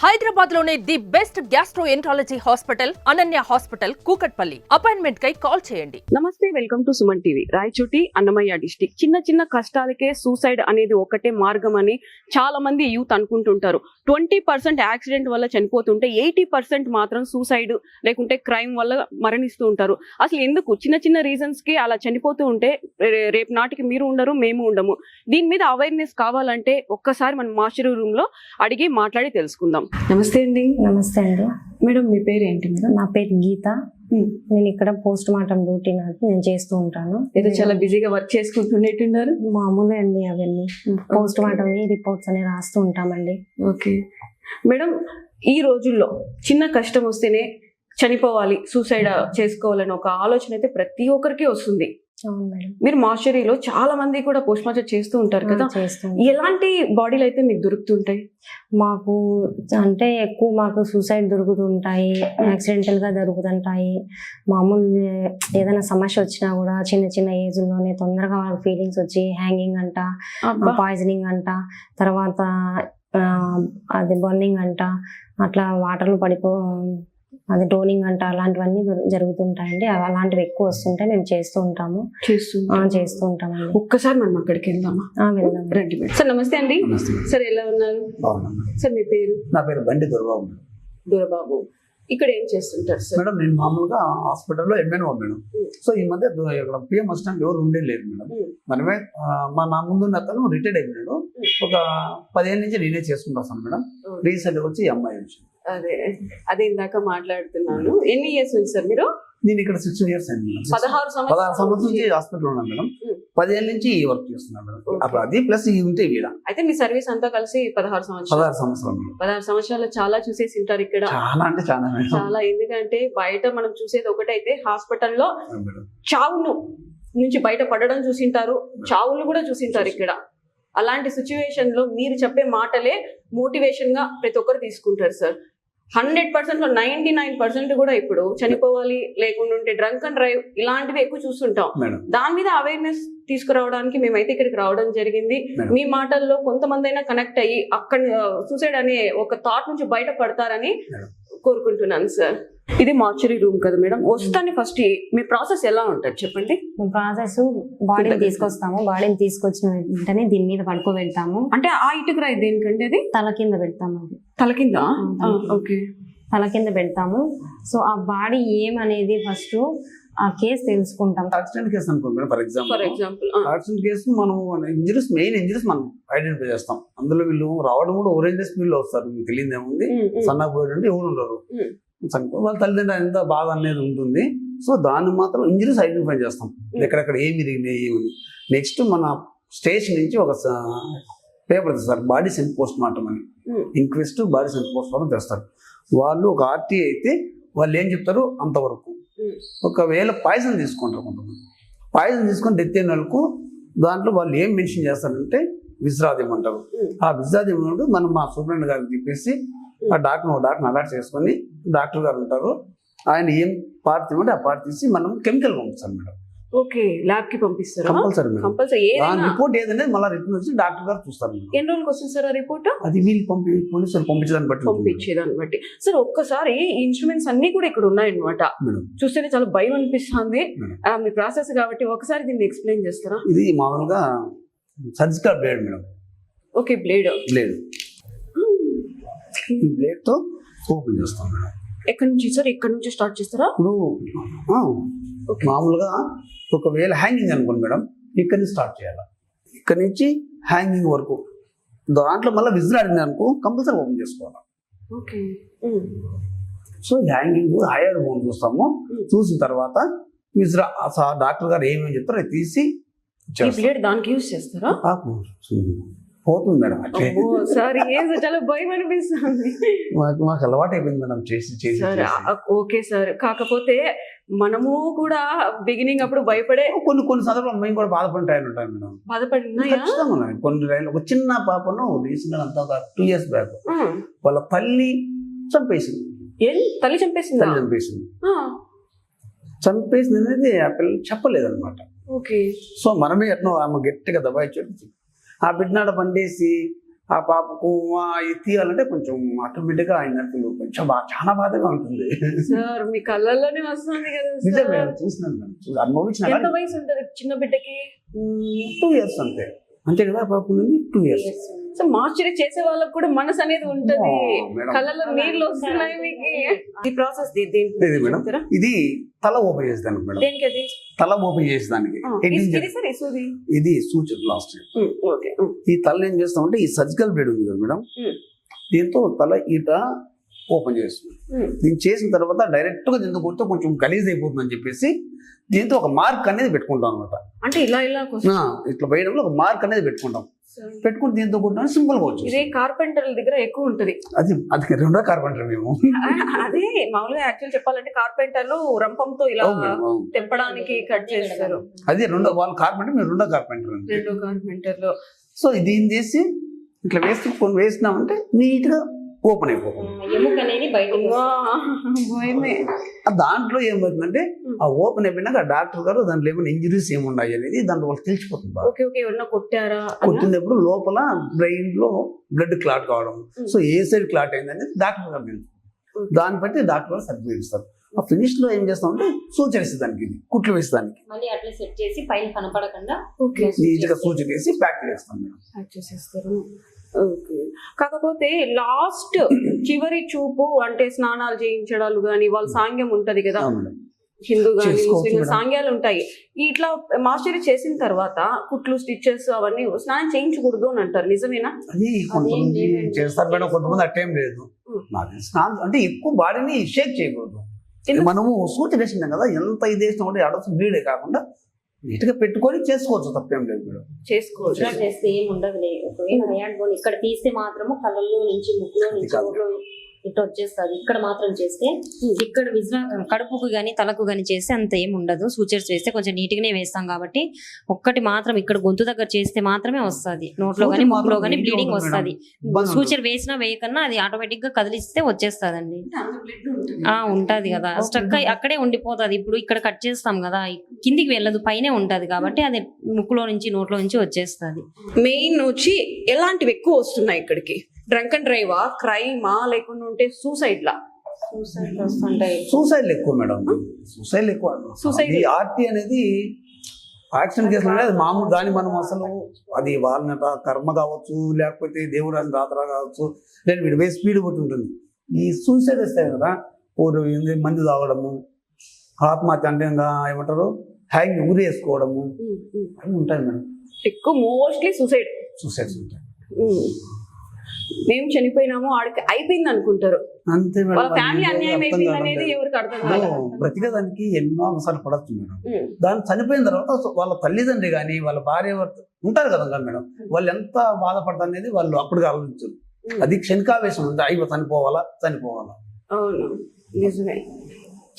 హైదరాబాద్ లోనే the best gastroenterology hospital Ananya hospital Kukatpally. Appointment కై call చేయండి. నమస్తే, welcome to Suman TV. Rayachoti, Annamayya district. చిన్న చిన్న కష్టాలకే సూసైడ్ అనేది ఒకటే మార్గం అని చాలా మంది యూత్ అనుకుంటుంటారు. 20% యాక్సిడెంట్ వల్ల చనిపోతుంటే 80% మాత్రం సూసైడ్ లేకుంటే క్రైమ్ వల్ల మరణిస్తూ ఉంటారు. అసలు ఎందుకు చిన్న చిన్న రీజన్స్ కి అలా చనిపోతూ ఉంటే రేపు నాటికి మీరు ఉండరు, మేము ఉండము. దీని మీద అవేర్నెస్ కావాలంటే ఒక్కసారి మనం మాస్టర్ రూమ్ లో అడిగి మాట్లాడి తెలుసుకుందాం. నమస్తే అండి. నమస్తే అండి. మేడం, మీ పేరు ఏంటి మేడం? నా పేరు గీత. నేను ఇక్కడ పోస్ట్ మార్టం డ్యూటీ నేను చేస్తూ ఉంటాను. ఏదో చాలా బిజీగా వర్క్ చేసుకుంటున్నట్టున్నారు. మామూలే అండి, అవన్నీ పోస్ట్ మార్టం రిపోర్ట్స్ అని రాస్తూ ఉంటామండి. ఓకే మేడం, ఈ రోజుల్లో చిన్న కష్టం వస్తేనే చనిపోవాలి, సూసైడ్ చేసుకోవాలని ఒక ఆలోచన అయితే ప్రతి ఒక్కరికి వస్తుంది. అవును మేడం. మీరు మాస్టరీలో చాలా మంది కూడా పోస్ట్ మార్టం చేస్తూ ఉంటారు కదా, ఎలాంటి బాడీలు అయితే మీకు దొరుకుతుంటాయి? మాకు అంటే ఎక్కువ మాకు సూసైడ్ దొరుకుతుంటాయి, యాక్సిడెంటల్ గా దొరుకుతుంటాయి. మామూలు ఏదైనా సమస్య వచ్చినా కూడా చిన్న చిన్న ఏజ్ లోనే తొందరగా వాళ్ళకి ఫీలింగ్స్ వచ్చి హ్యాంగింగ్ అంట, పాయిజనింగ్ అంట, తర్వాత అది బర్నింగ్ అంట, అట్లా వాటర్లు అది టోనింగ్ అంట, అలాంటివన్నీ జరుగుతుంటాయండి. అలాంటివి ఎక్కువ వస్తుంటాయి. మేము చేస్తూ ఉంటామండి. ఒక్కసారి మనం అక్కడికి వెళ్దామా? వెళ్దాం రండి మేడం. సార్ నమస్తే అండి. సార్ ఎలా ఉన్నారు? సార్ మీ పేరు? నా పేరు బండి దొరబాబు. దొరబాబు, ఇక్కడ ఏం చేస్తుంటారు సార్? మేడం, నేను మామూలుగా హాస్పిటల్లో ఎంఎన్ఓ మేడం. సో ఈ మధ్య ఇక్కడ పిఎం అసిస్టెంట్ ఎవరు ఉండేలేరు మేడం. మనమే నా ముందు అతను రిటైర్డ్ అయిపోయాడు. ఒక 10 ఏళ్ళ నుంచి నేనే చేసుకుంటాను మేడం. రీసెంట్ వచ్చి అమ్మాయి వచ్చింది. అదే ఇందాక మాట్లాడుతున్నాను. ఎన్ని ఇయర్స్ ఉంది సార్ మీరు? నేను ఇక్కడ 16 years అయింది మేడం. 16 సంవత్సరాల నుంచి హాస్పిటల్ ఉన్నాను మేడం. 10 ఏళ్ళ నుంచి వర్క్ చేస్తున్నాను మేడం. అప్పుడు అది ప్లస్ ఇది ఉంటే వీడ. అయితే మీ సర్వీస్ అంతా కలిసి 16 సంవత్సరాలు. 16 సంవత్సరాలు చాలా చూసేసి ఉంటారు ఇక్కడ. చాలా అంటే చాలా మేడం. చాలా. ఎందుకంటే బయట మనం చూసేది ఒకటైతే హాస్పిటల్లో చావును నుంచి బయట పడడం చూసింటారు, చావులు కూడా చూసింటారు ఇక్కడ. అలాంటి సిచ్యువేషన్ లో మీరు చెప్పే మాటలే మోటివేషన్ గా ప్రతి ఒక్కరు తీసుకుంటారు సార్. 100% లో 99% కూడా ఇప్పుడు చనిపోవాలి, లేకుంటే డ్రంక్ అండ్ డ్రైవ్ ఇలాంటివి ఎక్కువ చూస్తుంటాం. దాని మీద అవేర్నెస్ తీసుకురావడానికి మేమైతే ఇక్కడికి రావడం జరిగింది. మీ మాటల్లో కొంతమంది అయినా కనెక్ట్ అయ్యి అక్కడ సూసైడ్ అనే ఒక థాట్ నుంచి బయట పడతారని కోరుకుంటున్నాను సార్. ఇది మార్చరీ రూమ్ కదా మేడం. వస్తానే ఫస్ట్ మీ ప్రాసెస్ ఎలా ఉంటుంది చెప్పండి? ప్రాసెస్ బాడీని తీసుకొస్తాము. బాడీని తీసుకొచ్చిన వెంటనే దీని మీద పడుకోబెడతాము. అంటే ఆ ఇటుకు రాయి దేనికంటే అది తల కింద పెడతాము. అది తల కింద? ఓకే, తల కింద పెడతాము. సో ఆ బాడీ ఏమనేది ఫస్ట్ ఆ కేసు తెలుసుకుంటాం. యాక్సిడెంట్ కేసు అనుకోండి ఫర్ ఎగ్జాంపుల్. యాక్సిడెంట్ కేసు మనం మెయిన్ ఇంజరీస్ మనం ఐడెంటిఫై చేస్తాం. అందులో వీళ్ళు రావడం కూడా ఓరేంజ్ స్పీడ్ లో వస్తారు. మీకు తెలియదు ఏముంది, సన్నగా పోయాడంటే ఎవరు ఉండరు. వాళ్ళ తల్లిదండ్రులు ఎంత బాధ అనేది ఉంటుంది. సో దాన్ని మాత్రం ఇంజరీస్ ఐడెంటిఫై చేస్తాం, ఎక్కడెక్కడ ఏమి ఇరిగినాయి ఏమని. నెక్స్ట్ మన స్టేషన్ నుంచి ఒక పేపర్ తెస్తారు, బాడీ సెంట్ పోస్ట్ మార్టం అని. Inquest body sent post mortem తెస్తారు. వాళ్ళు ఒక ఆర్టీ అయితే వాళ్ళు ఏం చెప్తారు అంతవరకు. ఒకవేళ పాయిజన్ తీసుకుంటారు కొంతమంది, పాయిజన్ తీసుకొని డెత్ అయిన వాళ్ళకు దాంట్లో వాళ్ళు ఏం మెన్షన్ చేస్తారంటే విశ్రాద్యం అంటారు. ఆ విశ్రాద్యం మనం మా సూపరింటెండెంట్ గారికి చెప్పేసి ఆ డాక్టర్ని అలర్ట్ చేసుకొని, డాక్టర్ గారు ఉంటారు, ఆయన ఏం పార్ట్ తీయమంటే ఆ పార్ట్ తీసి మనం కెమికల్ పంపిస్తాం మేడం. ఓకే, ల్యాబ్ కి పంపిస్తారు కంపల్సరీ. రిపోర్ట్ ఏదనేది మళ్ళీ రిటర్న్ వచ్చి డాక్టర్ గారు చూస్తారు. ఎన్ని రోజులకు వస్తుంది సార్ ఆ రిపోర్ట్? అది వీళ్ళు పోలీసులు పంపించేదాన్ని బట్టి. సార్ ఒక్కసారి ఇన్స్ట్రుమెంట్స్ అన్ని కూడా ఇక్కడ ఉన్నాయన్నమాట. చూస్తేనే చాలా భయం అనిపిస్తుంది. మీ ప్రాసెస్ కాబట్టి ఒకసారి దీన్ని ఎక్స్ప్లెయిన్ చేస్తారా? ఇది మామూలుగా surgical blade madam. Okay, blade. ఈ బ్లేడ్ తో ఓపెన్ చేస్తాం మేడం. ఎక్కడి నుంచి సార్? ఇక్కడ నుంచి స్టార్ట్ చేస్తారా? ఇప్పుడు మామూలుగా ఒకవేళ హ్యాంగింగ్ అనుకోండి మేడం, ఇక్కడ నుంచి స్టార్ట్ చేయాలి. ఇక్కడ నుంచి హ్యాంగింగ్ వరకు. దాంట్లో మళ్ళీ విజిల్ ఆడింది అనుకో కంపల్సరీ ఓపెన్ చేసుకోవాలి. Okay. So hanging hire bone చూస్తాము. చూసిన తర్వాత విజిల్ డాక్టర్ గారు ఏమేమి చెప్తారో అది తీసి దానికి యూజ్ చేస్తారా? పోతుంది మేడం. అట్లే చాలా భయం అనిపిస్తుంది. మాకు అలవాటు అయిపోయింది మేడం చేసి. ఓకే సార్, కాకపోతే మనము కూడా బిగినింగ్ అప్పుడు భయపడే కొన్ని సందర్భాలు మేము కూడా బాధపడిన ఉంటాయి మేడం. బాధపడినాయా? కొన్ని రైలు ఒక చిన్న పాపను రీసెంట్ అంతా ఒక 2 years బ్యాక్ వాళ్ళ తల్లి చంపేసింది. తల్లి చంపేసింది అనేది ఆ పిల్లలు చెప్పలేదన్నమాట. ఓకే. సో మనమే ఎట్నో ఆమె గట్టిగా దబాయించి ఆ బిడ్నాడ పండేసి ఆ పాపకు తీయాలంటే కొంచెం ఆటోమేటిక్గా అయినట్టు కొంచెం చాలా బాధగా ఉంటుంది. సార్ మీ కళ్ళల్లోనే వస్తుంది కదా నిజం సార్. మేడం, చూసినాను మేడం, అనుభవించిన ఎంత వయసు ఉంటది చిన్న బిడ్డకి? 2 years అంతే కదా పాప, 2 years. సో మార్చరీ చేసే వాళ్ళకి కూడా మనసు అనేది ఉంటది, మేడం. కళ్ళలో నీళ్ళు వస్తున్నాయి మీకు. ఈ ప్రాసెస్ ఇది మేడం, ఇది తల ఓపెన్ చేసేదానికి మేడం, దేనికి అది? తల ఓపెన్ చేసేదానికి. ఇది సూచన లాస్ట్. ఓకే. ఈ తల ఏం చేస్తామంటే ఈ సర్జికల్ బ్లేడ్ ఉంది కదా మేడం, దీంతో తల ఈట ఓపెన్ చేస్తుంది. దీన్ని చేసిన తర్వాత డైరెక్ట్ గా దీంతో కొడితే కొంచెం గలీజ్ అయిపోతుంది అని చెప్పేసి దీంతో ఒక మార్క్ అనేది పెట్టుకుంటాం అనమాట. అంటే ఇలా ఇట్లా వేయడంలో ఒక మార్క్ అనేది పెట్టుకుంటాం. పెట్టుకుని దీంతో కొట్టడం సింపుల్ గా వచ్చి. ఇదే కార్పెంటర్ల దగ్గర ఎక్కువ ఉంటది. అది రెండో కార్పెంటర్ మేము. అదే మామూలుగా యాక్చువల్ చెప్పాలంటే కార్పెంటర్లు రంపంతో ఇలా తెంపడానికి కట్ చేస్తారు. అదే వాళ్ళ కార్పెంటర్, మేము రెండో కార్పెంటర్లు. సో దీన్ని చేసి ఇట్లా వేసినామంటే నీట్ గా ఓపెన్ అయిపోతుంది. దాంట్లో ఏమవుతుందంటే ఆ ఓపెన్ అయిపోయినాక డాక్టర్ గారు దాంట్లో ఏమైనా ఇంజరీస్ ఏమున్నాయి అనేది దాంట్లో వాళ్ళకి తెలిసిపోతుంది. కొట్టినప్పుడు లోపల బ్రెయిన్ లో బ్లడ్ క్లాట్ కావడం, సో ఏ సైడ్ క్లాట్ అయింది అనేది డాక్టర్ గారు తెలుసు. దాన్ని బట్టి డాక్టర్ గారు సర్టిఫికేట్ ఇస్తారు. ఆ ఫినిష్ లో ఏం చేస్తామంటే సూచన దానికి, కుట్లు వేసేదానికి నీట్ గా సూచన వేసి ప్యాక్ చేస్తాం. కాకపోతే లాస్ట్ చివరి చూపు అంటే స్నానాలు చేయించడాలు గాని, వాళ్ళ సాంగ్యం ఉంటది కదా, హిందూ గాని ముస్లిం సాంగ్యాలు ఉంటాయి. ఇట్లా మాస్టరీ చేసిన తర్వాత కుట్లు స్టిచెస్ అవన్నీ స్నానం చేయించకూడదు అని అంటారు, నిజమేనా? అది కొంతమంది చేస్తారు మేడం, కొంతమంది అట్టేం లేదు. స్నానం అంటే ఎక్కువ బాడీని షేక్ చేయకూడదు. మనము సూచన వేసినాం కదా, ఎంత ఇది వేసినా కూడా అడల్స్ బ్లీడే కాకుండా నీట్ గా పెట్టుకొని చేసుకోవచ్చు, తప్పేం లేదు మేడం. చేసుకోవచ్చు, చేస్తే ఏం ఉండదు. ఒకవేళ ఇక్కడ తీస్తే మాత్రము కళ్ళల్లో నుంచి ముక్కులో నుంచి ఊర్లో ఇట్లా వచ్చేస్తుంది. ఇక్కడ మాత్రం చేస్తే, ఇక్కడ కడుపుకు గానీ తలకు గానీ చేస్తే అంత ఏం ఉండదు. సూచర్స్ వేస్తే కొంచెం నీట్ గానే వేస్తాం కాబట్టి ఒక్కటి మాత్రం ఇక్కడ గొంతు దగ్గర చేస్తే మాత్రమే వస్తుంది. నోట్లో గానీ ముక్కులో గానీ బ్లీడింగ్ వస్తుంది. సూచర్ వేసినా వేయకన్నా అది ఆటోమేటిక్ గా కదిలిస్తే వచ్చేస్తుందండి. ఉంటది కదా, స్టక్ అక్కడే ఉండిపోతుంది. ఇప్పుడు ఇక్కడ కట్ చేస్తాం కదా, కిందికి వెళ్ళదు, పైనే ఉంటది కాబట్టి అది ముక్కులో నుంచి నోట్లో నుంచి వచ్చేస్తుంది. మెయిన్ వచ్చి ఎలాంటివి ఎక్కువ వస్తున్నాయి ఇక్కడికి? డ్రంక్ అండ్ డ్రైవా, క్రైమా, లేకుండా ఉంటే సూసైడ్ ఎక్కువ మేడం. సూసైడ్ ఎక్కువ. ఆర్టీ అనేది యాక్సిడెంట్ కేసులు అనేది మామూలు. దాన్ని మనం అసలు అది వాళ్ళ కర్మ కావచ్చు, లేకపోతే దేవుడు అని రాత్ర కావచ్చు, లేదా వీడి వేసి స్పీడ్ కొట్టి ఉంటుంది. ఈ సూసైడ్ వస్తాయి కదా, మందు తాగడము, ఆత్మహత్య అంటే ఏమంటారు హ్యాంగ్ ఊరి వేసుకోవడము అవి ఉంటాయి మేడం. ఎక్కువ మోస్ట్లీ సూసైడ్స్ ఉంటాయి. మేము చనిపోయినాము ఆడికి అయిపోయింది అనుకుంటారు, అంతే మేడం. ఫ్యామిలీ అన్యాయం అయిపోయింది అనేది ఎవరికి అర్థం కాదు. బ్రతికేదానికి ఎన్నో అవసరాలు పడచ్చు మేడం. దాన్ని చనిపోయిన తర్వాత వాళ్ళ తల్లిదండ్రి కానీ వాళ్ళ భార్య ఉంటారు కదా మేడం, వాళ్ళు ఎంత బాధపడతారు అనేది వాళ్ళు అప్పుడు ఆలోచించారు. అది క్షణికావేశం ఉంది, అయ్యో చనిపోవాలా. అవును, నిజమే.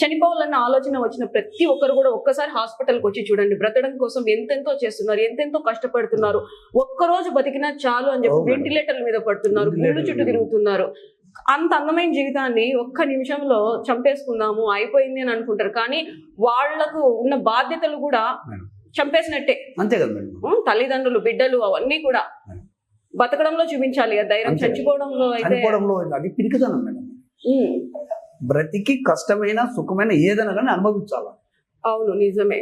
చనిపోవాలన్న ఆలోచన వచ్చిన ప్రతి ఒక్కరు కూడా ఒక్కసారి హాస్పిటల్కి వచ్చి చూడండి. బ్రతకడం కోసం ఎంతెంతో చేస్తున్నారు, ఎంతెంతో కష్టపడుతున్నారు. ఒక్కరోజు బతికినా చాలు అని చెప్పి వెంటిలేటర్ల మీద పడుతున్నారు, గుళ్ళు చుట్టూ తిరుగుతున్నారు. అంత అందమైన జీవితాన్ని ఒక్క నిమిషంలో చంపేసుకుందాము అయిపోయింది అని అనుకుంటారు. కానీ వాళ్లకు ఉన్న బాధ్యతలు కూడా చంపేసినట్టే. అంతే కదా మేడం. తల్లిదండ్రులు, బిడ్డలు అవన్నీ కూడా బతకడంలో చూపించాలి ధైర్యం. చచ్చిపోవడంలో అయితే అది పిరికితనం మేడం. బ్రతికి కష్టమైన సుఖమైన ఏదైనా కానీ అనుభవించాలి. అవును, నిజమే.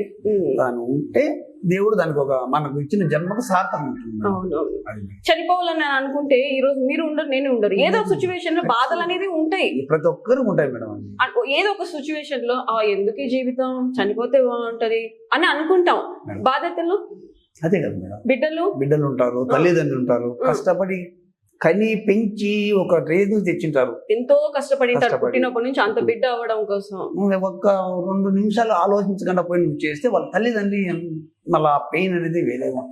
దాని ఉంటే దేవుడు దానికి ఒక మనకు ఇచ్చిన జన్మకు సార్థం ఉంటుంది. అవునవును. చనిపోవాలని అనుకుంటే ఈ రోజు మీరు ఉండరు, నేను ఉండరు. ఏదో ఒక సిచ్యువేషన్ లో బాధలు అనేది ఉంటాయి, ప్రతి ఒక్కరికి ఉంటాయి మేడం. ఏదో ఒక సిచ్యువేషన్ లో ఎందుకు ఈ జీవితం, చనిపోతే బాగుంటది అని అనుకుంటాం. బాధ్యతలు అదే కదా మేడం. బిడ్డలు ఉంటారు, తల్లిదండ్రులు ఉంటారు, కష్టపడి కని పెంచి ఒక రేదు తెచ్చింటారు, ఎంతో కష్టపడి పుట్టినప్పటి నుంచి అంత బిడ్డ అవ్వడం కోసం. ఒక్క 2 నిమిషాలు ఆలోచించకుండా పోయి నువ్వు చేస్తే వాళ్ళ తల్లిదండ్రి మళ్ళీ ఆ పెయిన్ అనేది వేరేగా.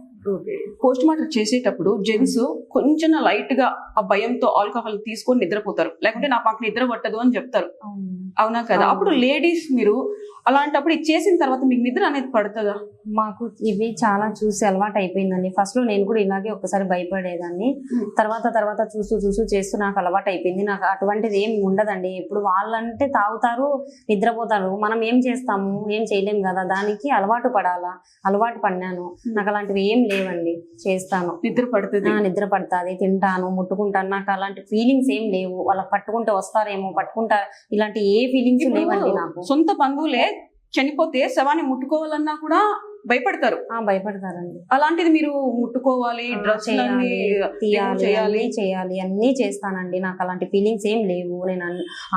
పోస్ట్ మార్టం చేసేటప్పుడు జెంట్స్ కొంచెం లైట్ గా ఆ భయంతో ఆల్కహాల్ తీసుకొని నిద్రపోతారు, లేకుంటే నా పక్కన నిద్ర పట్టదు అని చెప్తారు. అవునా కదా? అప్పుడు లేడీస్ మీరు అలాంటప్పుడు ఇది చేసిన తర్వాత మీకు నిద్ర అనేది పడుతుందా? మాకు ఇవి చాలా చూసి అలవాటు అయిపోయిందండి. ఫస్ట్ లో నేను కూడా ఇలాగే ఒకసారి భయపడేదాన్ని. తర్వాత చూస్తూ చేస్తూ నాకు అలవాటు అయిపోయింది. నాకు అటువంటిది ఏం ఉండదండి. ఇప్పుడు వాళ్ళంటే తాగుతారు, నిద్రపోతారు, మనం ఏం చేస్తాము, ఏం చేయలేము కదా. దానికి అలవాటు పడాలా, అలవాటు పడినాను. నాకు అలాంటివి ఏం లేవండి, చేస్తాను. నిద్ర పడుతుంది. నిద్ర పడుతుంది, తింటాను, ముట్టుకుంటాను. నాకు అలాంటి ఫీలింగ్స్ ఏం లేవు. వాళ్ళకి పట్టుకుంటే వస్తారేమో, పట్టుకుంటా, ఇలాంటి ఏ ఫీలింగ్స్ ఇప్పుడు లేవండి నాకు. సొంత బంధువులే చనిపోతే శవాన్ని ముట్టుకోవాలన్నా కూడా భయపడతారు. భయపడతారండి. అలాంటిది మీరు ముట్టుకోవాలి, డ్రెస్ చేయాలి అన్ని చేస్తానండి. నాకు అలాంటి ఫీలింగ్స్ ఏం లేవు. నేను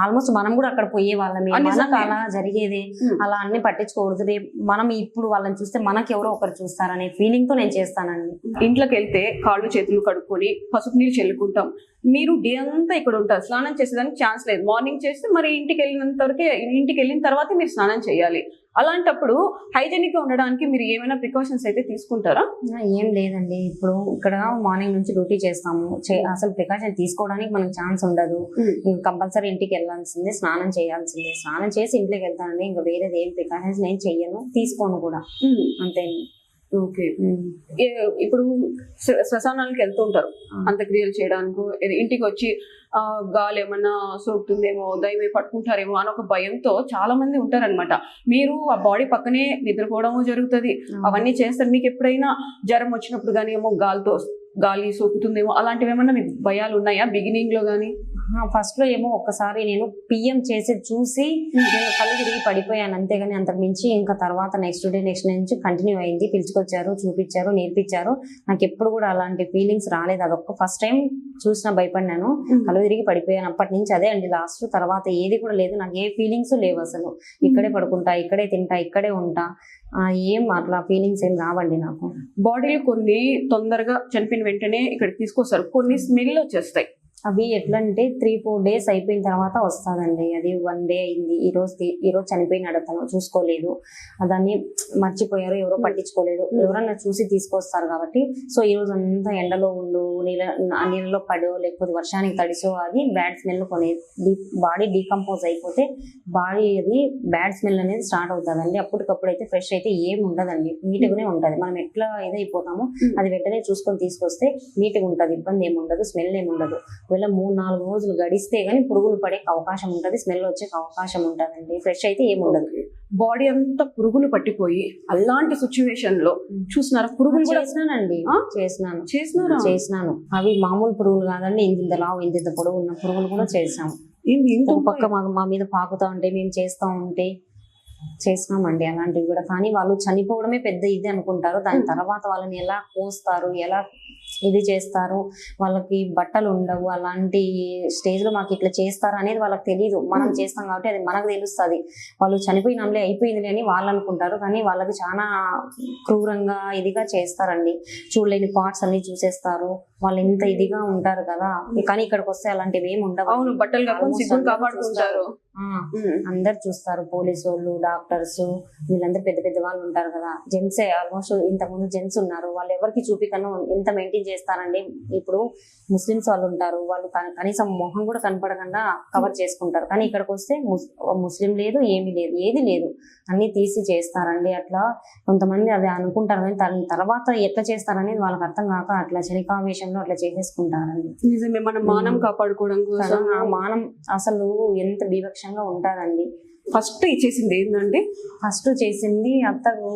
ఆల్మోస్ట్ మనం కూడా అక్కడ పోయే వాళ్ళమే, మనకు అలా జరిగేదే, అలా అన్ని పట్టించుకోకూడదు. రేపు మనం ఇప్పుడు వాళ్ళని చూస్తే మనకి ఎవరో ఒకరు చూస్తారనే ఫీలింగ్ తో నేను చేస్తానండి. ఇంట్లోకి వెళ్తే కాళ్ళు చేతులు కడుక్కొని పసుపు నీళ్ళు చల్లుకుంటాం. మీరు డే అంతా ఇక్కడ ఉంటారు, స్నానం చేసేదానికి ఛాన్స్ లేదు. మార్నింగ్ చేస్తే మరి ఇంటికి వెళ్ళిన తర్వాత మీరు స్నానం చేయాలి. అలాంటప్పుడు హైజెనిక్ గా ఉండడానికి మీరు ఏమైనా ప్రికాషన్స్ అయితే తీసుకుంటారా? ఏం లేదండి. ఇప్పుడు ఇక్కడ మార్నింగ్ నుంచి డ్యూటీ చేస్తాము, అసలు ప్రికాషన్ తీసుకోవడానికి మనకు ఛాన్స్ ఉండదు. కంపల్సరీ ఇంటికి వెళ్ళాల్సిందే, స్నానం చేయాల్సిందే. స్నానం చేసి ఇంట్లోకి వెళ్తానండి. ఇంకా వేరేది ఏం ప్రికాషన్స్ నేను చెయ్యను, తీసుకోను కూడా, అంతే. ఓకే. ఇప్పుడు శ్మశానాలకు వెళ్తూ ఉంటారు అంత్యక్రియలు చేయడానికి. ఇంటికి వచ్చి గాలి ఏమన్నా సోకుతుందేమో, దైవే పట్టుకుంటారేమో అని ఒక భయంతో చాలా మంది ఉంటారనమాట. మీరు ఆ బాడీ పక్కనే నిద్రపోవడము జరుగుతుంది, అవన్నీ చేస్తారు. మీకు ఎప్పుడైనా జ్వరం వచ్చినప్పుడు కానీ ఏమో గాలి సోకుతుందేమో అలాంటివి ఏమన్నా మీకు భయాలు ఉన్నాయా బిగినింగ్ లో గానీ? ఫస్ట్ లో ఏమో ఒక్కసారి నేను పిఎం చేసి చూసి నేను కళ్ళు తిరిగి పడిపోయాను, అంతేగాని అంతకు మించి ఇంకా తర్వాత నెక్స్ట్ నుంచి కంటిన్యూ అయింది. పిలుచుకొచ్చారు, చూపించారు, నేర్పించారు. నాకు ఎప్పుడు కూడా అలాంటి ఫీలింగ్స్ రాలేదు. అదొక్క ఫస్ట్ టైం చూసినా భయపడినాను, కళ్ళు తిరిగి పడిపోయాను. అప్పటి నుంచి అదే అండి లాస్ట్. తర్వాత ఏది కూడా లేదు, నాకు ఏ ఫీలింగ్స్ లేవు అసలు. ఇక్కడే పడుకుంటా, ఇక్కడే తింటా, ఇక్కడే ఉంటా. ఏం అట్లా ఫీలింగ్స్ ఏం రావండి నాకు. బాడీలో కొన్ని తొందరగా చనిపోయిన వెంటనే ఇక్కడికి తీసుకొస్తారు, కొన్ని స్మెల్ వచ్చేస్తాయి. అవి ఎట్లా అంటే 3-4 days అయిపోయిన తర్వాత వస్తుందండి. అది 1 day అయింది, ఈ రోజు చనిపోయినాడు, అతను చూసుకోలేదు, దాన్ని మర్చిపోయారు, ఎవరో పట్టించుకోలేదు, ఎవరన్నా చూసి తీసుకొస్తారు కాబట్టి. సో ఈ రోజు అంతా ఎండలో ఉండు, నీళ్ళలో పడో లేకపోతే వర్షానికి తడిసో అది బ్యాడ్ స్మెల్ బాడీ డీకంపోజ్ అయిపోతే బాడీ అది బ్యాడ్ స్మెల్ అనేది స్టార్ట్ అవుతుందండి. అప్పటికప్పుడు అయితే ఫ్రెష్ అయితే ఏం ఉండదండి, నీట్గానే ఉంటుంది. మనం ఎట్లా ఏదైపోతామో అది వెంటనే చూసుకొని తీసుకొస్తే నీట్గా ఉంటుంది, ఇబ్బంది ఏమి ఉండదు, స్మెల్ ఏమి ఉండదు. ఒకవేళ 3-4 రోజులు గడిస్తే గానీ పురుగులు పడే అవకాశం ఉంటుంది, స్మెల్ వచ్చే అవకాశం ఉంటుందండి. ఫ్రెష్ అయితే ఏమి ఉండదు. బాడీ అంతా పురుగులు పట్టిపోయి అలాంటి సిచ్యువేషన్ లో చూసినారా? పురుగులు చేసినానండి, చేసినాను. అవి మామూలు పురుగులు కాదండి, ఇంత లావు ఇంత పొడవు ఉన్న పురుగులు కూడా చేసాము. ఒక పక్క మా మీద పాకుతా ఉంటే మేము చేస్తా ఉంటే చేసినామండి అలాంటివి కూడా. కానీ వాళ్ళు చనిపోవడమే పెద్ద ఇది అనుకుంటారు, దాని తర్వాత వాళ్ళని ఎలా కోస్తారు, ఎలా ఇది చేస్తారు, వాళ్ళకి బట్టలు ఉండవు, అలాంటి స్టేజ్ లో మాకు ఇట్లా చేస్తారు అనేది వాళ్ళకి తెలియదు. మనం చేస్తాం కాబట్టి అది మనకు తెలుస్తుంది. వాళ్ళు చనిపోయినాంలే అయిపోయింది అని వాళ్ళు అనుకుంటారు, కానీ వాళ్ళకి చాలా క్రూరంగా ఇదిగా చేస్తారండి. చూడలేని పార్ట్స్ అన్ని చూసేస్తారు, వాళ్ళు ఇంత ఇదిగా ఉంటారు కదా. కానీ ఇక్కడికి వస్తే అలాంటివి ఏమి ఉండవు. బట్టలు కాపాడుకుంటారు, అందరు చూస్తారు, పోలీసు వాళ్ళు, డాక్టర్స్, వీళ్ళందరూ పెద్ద పెద్ద వాళ్ళు ఉంటారు కదా. జెంట్సే ఆల్మోస్ట్, ఇంతకుముందు జెంట్స్ ఉన్నారు, వాళ్ళు ఎవరికి చూపికను ఎంత మెయింటైన్ చేస్తారండి. ఇప్పుడు ముస్లిమ్స్ వాళ్ళు ఉంటారు, వాళ్ళు కనీసం మొహం కూడా కనపడకుండా కవర్ చేసుకుంటారు. కానీ ఇక్కడికి వస్తే ముస్లిం లేదు, ఏది లేదు, అన్ని తీసి చేస్తారండి. అట్లా కొంతమంది అది అనుకుంటారు, కానీ దాని తర్వాత ఎట్లా చేస్తారనేది వాళ్ళకి అర్థం కాక అట్లా శనికావేశంలో అట్లా చేసేసుకుంటారండి. నిజమే, మనం మానం కాపాడుకోవడం కోసం. మానం అసలు ఎంత బీభత్సంగా ఉంటారండి. ఫస్ట్ ఇచ్చేసింది ఏంటంటే, ఫస్ట్ చేసింది అత్తకు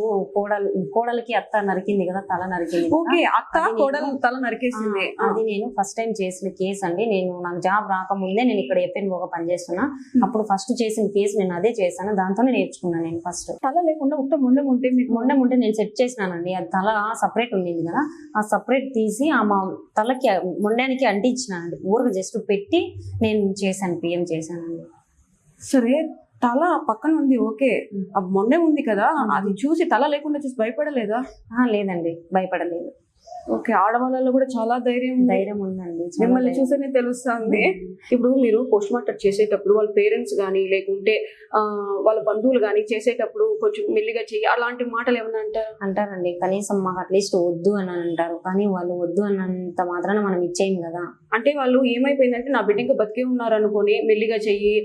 కోడలికి అత్త నరికింది కదా, తల నరికింది. ఓకే, అత్త కోడలు తల నరికేసింది. అది నేను ఫస్ట్ టైం చేసిన కేసు అండి. నాకు జాబ్ రాకముందే నేను ఇక్కడ ఎఫ్ఎన్ఓగా పనిచేస్తున్నా. అప్పుడు ఫస్ట్ చేసిన కేసు నేను అదే చేశాను, దాంతోనే నేర్చుకున్నాను. నేను ఫస్ట్ తల లేకుండా ఉత్త మొండెం ఉంటే నేను సెట్ చేసినానండి. అది తల సపరేట్ ఉండింది కదా, ఆ సపరేట్ తీసి ఆ మా తలకి మొండానికి అంటించినానండి. ఊరికి జస్ట్ పెట్టి నేను చేశాను, పిఎం చేశానండి. సరే, తల పక్కన ఉంది, ఓకే, ఆ మొండెం ఉంది కదా, అది చూసి తల లేకుండా చూసి భయపడలేదా? లేదండి, భయపడలేదు. ఓకే, ఆడవాళ్ళలో కూడా చాలా ధైర్యం ఉందండి, మిమ్మల్ని చూసేనే తెలుస్తుంది. ఇప్పుడు మీరు పోస్ట్ మార్టం చేసేటప్పుడు వాళ్ళ పేరెంట్స్ కానీ లేకుంటే వాళ్ళ బంధువులు కానీ చేసేటప్పుడు కొంచెం మెల్లిగా చెయ్యి అలాంటి మాటలు ఏమన్నా అంటారండి. కనీసం మాకు అట్లీస్ట్ వద్దు అని అంటారు, కానీ వాళ్ళు వద్దు అన్నంత మాత్రాన మనం ఇచ్చేయం కదా. అంటే వాళ్ళు ఏమైపోయిందంటే నా బిడ్డ ఇంకా బతికే ఉన్నారు అనుకోని మెల్లిగా చెయ్యి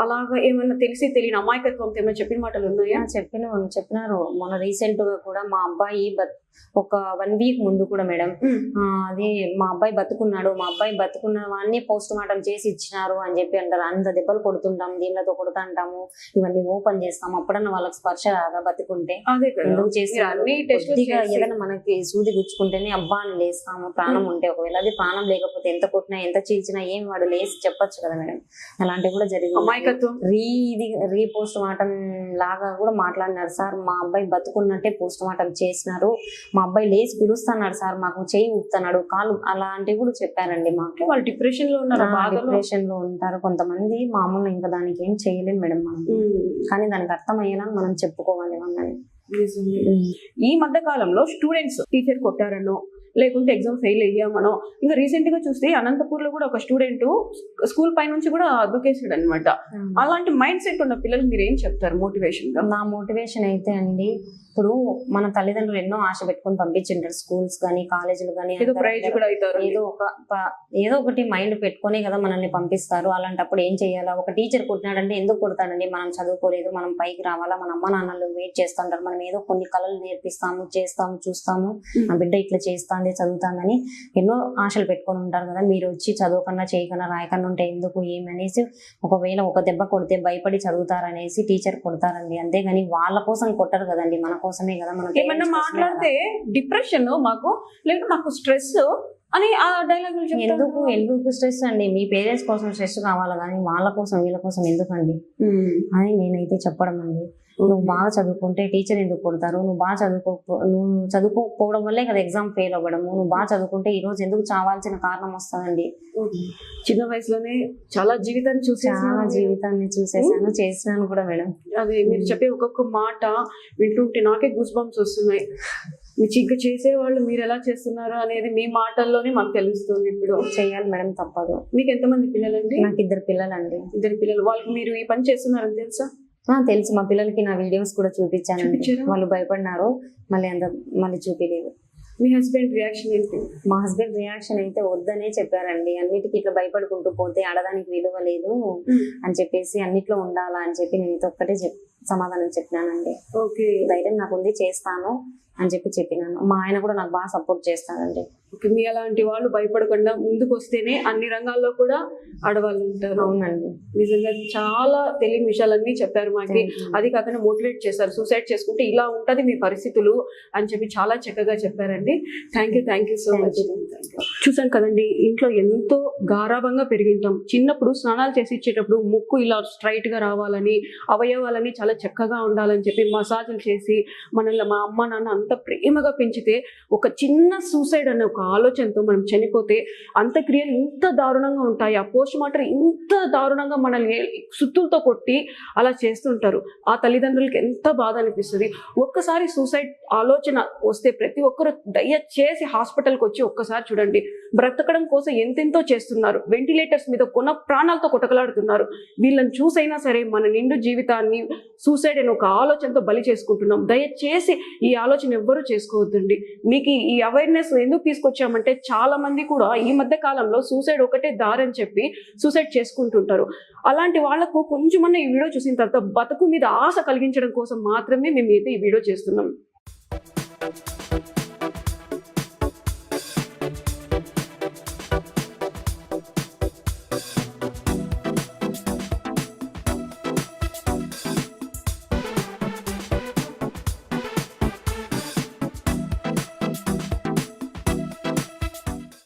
అలాగా ఏమన్నా తెలియని అమాయకత్వంతో ఏమైనా చెప్పిన మాటలు ఉన్నాయా? చెప్పినారు. మొన్న రీసెంట్ గా కూడా మా అబ్బాయి ఒక 1 week ముందు ముందు కూడా మేడం అది మా అబ్బాయి బతుకున్న వాడిని పోస్ట్ మార్టం చేసి ఇచ్చినారు అని చెప్పి అంటారు. అంత దెబ్బలు కొడుతుంటాం, దీనిలతో కొడుతుంటాము, ఇవన్నీ ఓపెన్ చేస్తాం, అప్పుడన్నా వాళ్ళకి స్పర్శ రాదా బతుకుంటే? ఎందుకు చేస్తారు? కొద్దిగా ఏదైనా మనకి సూది గుచ్చుకుంటేనే అబ్బా అని లేస్తాము ప్రాణం ఉంటే. ఒకవేళ అది ప్రాణం లేకపోతే ఎంత కొట్టినా ఎంత చీల్చినా ఏం వాడు లేసి చెప్పొచ్చు కదా మేడం. అలాంటివి కూడా జరిగింది. రీపోస్ట్ మార్టం లాగా కూడా మాట్లాడినారు సార్, మా అబ్బాయి బతుకున్నట్టే పోస్ట్ మార్టం చేసినారు, మా అబ్బాయి లేచి పిలుస్తున్నాడు సార్, మాకు చేయి ఊపుతున్నాడు, కాలు, అలాంటివి కూడా చెప్పారండి మాకు. వాళ్ళు డిప్రెషన్ లో ఉన్నారు, డిప్రెషన్ లో ఉంటారు కొంతమంది. మామూలు ఇంకా దానికి ఏం చేయలేం మేడం మనం, కానీ దానికి అర్థమయ్యేలా మనం చెప్పుకోవాలి వాళ్ళని. ఈ మధ్య కాలంలో స్టూడెంట్స్ టీచర్ కొట్టారనో లేకుంటే ఎగ్జామ్ ఫెయిల్ అయ్యామనో, ఇంకా రీసెంట్ గా చూస్తే అనంతపూర్ లో కూడా ఒక స్టూడెంట్ స్కూల్ పై నుంచి కూడా దూకేసాడు అనమాట. అలాంటి మైండ్ సెట్ ఉన్న పిల్లలు మీరు ఏం చెప్తారు మోటివేషన్ గా? నా మోటివేషన్ అయితే అండి, ఇప్పుడు మన తల్లిదండ్రులు ఎన్నో ఆశ పెట్టుకొని పంపించింటారు స్కూల్స్ కానీ కాలేజీలు కానీ, ఏదో ఒకటి మైండ్ పెట్టుకునే కదా మనల్ని పంపిస్తారు. అలాంటప్పుడు ఏం చేయాలా? ఒక టీచర్ కొట్టినాడంటే ఎందుకు కొడతాడండి? మనం చదువుకోలేదు, మనం పైకి రావాలా, మన అమ్మ నాన్నలు వెయిట్ చేస్తుంటారు, మనం ఏదో కొన్ని కళలు నేర్పిస్తాము, చేస్తాము, చూస్తాము, నా బిడ్డ ఇట్లా చేస్తాంది చదువుతాందని ఎన్నో ఆశలు పెట్టుకొని ఉంటారు కదా. మీరు వచ్చి చదవకన్నా చేయకన్నా రాయకన్నా ఉంటే ఎందుకు ఏమనేసి, ఒకవేళ ఒక దెబ్బ కొడితే భయపడి చదువుతారనేసి టీచర్ కొడతారండి. అంతేగాని వాళ్ళ కోసం కొట్టరు కదండి, మన కోసమే కదా. మనం ఏమన్నా మాట్లాడితే డిప్రెషన్ మాకు లేదు, మాకు స్ట్రెస్ అని ఆ డైలాగ్ ఎందుకు స్ట్రెస్ అండి? మీ పేరెంట్స్ కోసం స్ట్రెస్ కావాలి కానీ వాళ్ళ కోసం వీళ్ళ కోసం ఎందుకండి అని నేనైతే చెప్పడం అండి. నువ్వు బాగా చదువుకుంటే టీచర్ ఎందుకు కొడతారు? నువ్వు చదువుకోకపోవడం వల్లే కదా ఎగ్జామ్ ఫెయిల్ అవ్వడము. నువ్వు బాగా చదువుకుంటే ఈ రోజు ఎందుకు చావాల్సిన కారణం వస్తుందండి. చిన్న వయసులోనే చాలా జీవితాన్ని చూసేసాను, చేసినాను కూడా మేడం. అదే మీరు చెప్పే ఒక్కొక్క మాట వింటుంటే నాకే గూస్ బంప్స్ వస్తున్నాయి. ఇంకా చేసేవాళ్ళు మీరు ఎలా చేస్తున్నారు అనేది మీ మాటల్లోనే మాకు తెలుస్తుంది. ఇప్పుడు చేయాలి మేడం, తప్పదు. మీకు ఎంతమంది పిల్లలండి? నాకు 2 పిల్లలండి. 2 పిల్లలు. వాళ్ళకి మీరు ఈ పని చేస్తున్నారని తెలుసా? తెలుసు. మా పిల్లలకి నా వీడియోస్ కూడా చూపించాను, వాళ్ళు భయపడినారు, మళ్ళీ చూపించలేదు. మీ హస్బెండ్ రియాక్షన్ ఏంటి? మా హస్బెండ్ రియాక్షన్ అయితే వద్దనే చెప్పారండి. అన్నిటికీ ఇట్లా భయపడుకుంటూ పోతే ఆడదానికి విలువ లేదు అని చెప్పేసి అన్నిట్లో ఉండాలా అని చెప్పి నేను ఇది ఒక్కటే సమాధానం చెప్పినానండి. ఓకే, ధైర్యం నాకు ఉంది, చేస్తాను అని చెప్పినాను. మా ఆయన కూడా నాకు బాగా సపోర్ట్ చేస్తారండి. మీ అలాంటి వాళ్ళు భయపడకుండా ముందుకు వస్తేనే అన్ని రంగాల్లో కూడా ఆడవాళ్ళు ఉంటారు. అవునండి, నిజంగా చాలా తెలియని విషయాలన్నీ చెప్పారు మాకి. అది కాకుండా మోటివేట్ చేశారు, సూసైడ్ చేసుకుంటే ఇలా ఉంటది మీ పరిస్థితులు అని చెప్పి చాలా చక్కగా చెప్పారండి. Thank you so much. చూసాం కదండి, ఇంట్లో ఎంతో గారాభంగా పెరిగింటాం. చిన్నప్పుడు స్నానాలు చేసి ఇచ్చేటప్పుడు ముక్కు ఇలా స్ట్రైట్ గా రావాలని, అవయవాలని చాలా చక్కగా ఉండాలని చెప్పి మసాజులు చేసి మనల్ని మా అమ్మ నాన్న అంత ప్రేమగా పెంచితే, ఒక చిన్న సూసైడ్ అనే ఒక ఆలోచనతో మనం చనిపోతే అంత్యక్రియలు ఇంత దారుణంగా ఉంటాయి. ఆ పోస్ట్ మార్టం ఇంత దారుణంగా మనల్ని సుత్తులతో కొట్టి అలా చేస్తుంటారు. ఆ తల్లిదండ్రులకి ఎంత బాధ అనిపిస్తుంది. ఒక్కసారి సూసైడ్ ఆలోచన వస్తే ప్రతి ఒక్కరు దయచేసి హాస్పిటల్కి వచ్చి ఒక్కసారి చూడండి. బ్రతకడం కోసం ఎంతెంతో చేస్తున్నారు, వెంటిలేటర్స్ మీద ప్రాణాలతో కొట్టకలాడుతున్నారు. వీళ్ళని చూసైనా సరే మన నిండు జీవితాన్ని సూసైడ్ అనే ఒక ఆలోచనతో బలి చేసుకుంటున్నాం. దయచేసి ఈ ఆలోచన ఎవ్వరూ చేసుకోవద్దండి. మీకు ఈ అవేర్నెస్ ఎందుకు తీసుకొచ్చామంటే, చాలా మంది కూడా ఈ మధ్య కాలంలో సూసైడ్ ఒకటే దారని చెప్పి సూసైడ్ చేసుకుంటుంటారు. అలాంటి వాళ్లకు కొంచెమన్నా ఈ వీడియో చూసిన తర్వాత బతుకు మీద ఆశ కలిగించడం కోసం మాత్రమే మేము అయితే ఈ వీడియో చేస్తున్నాం.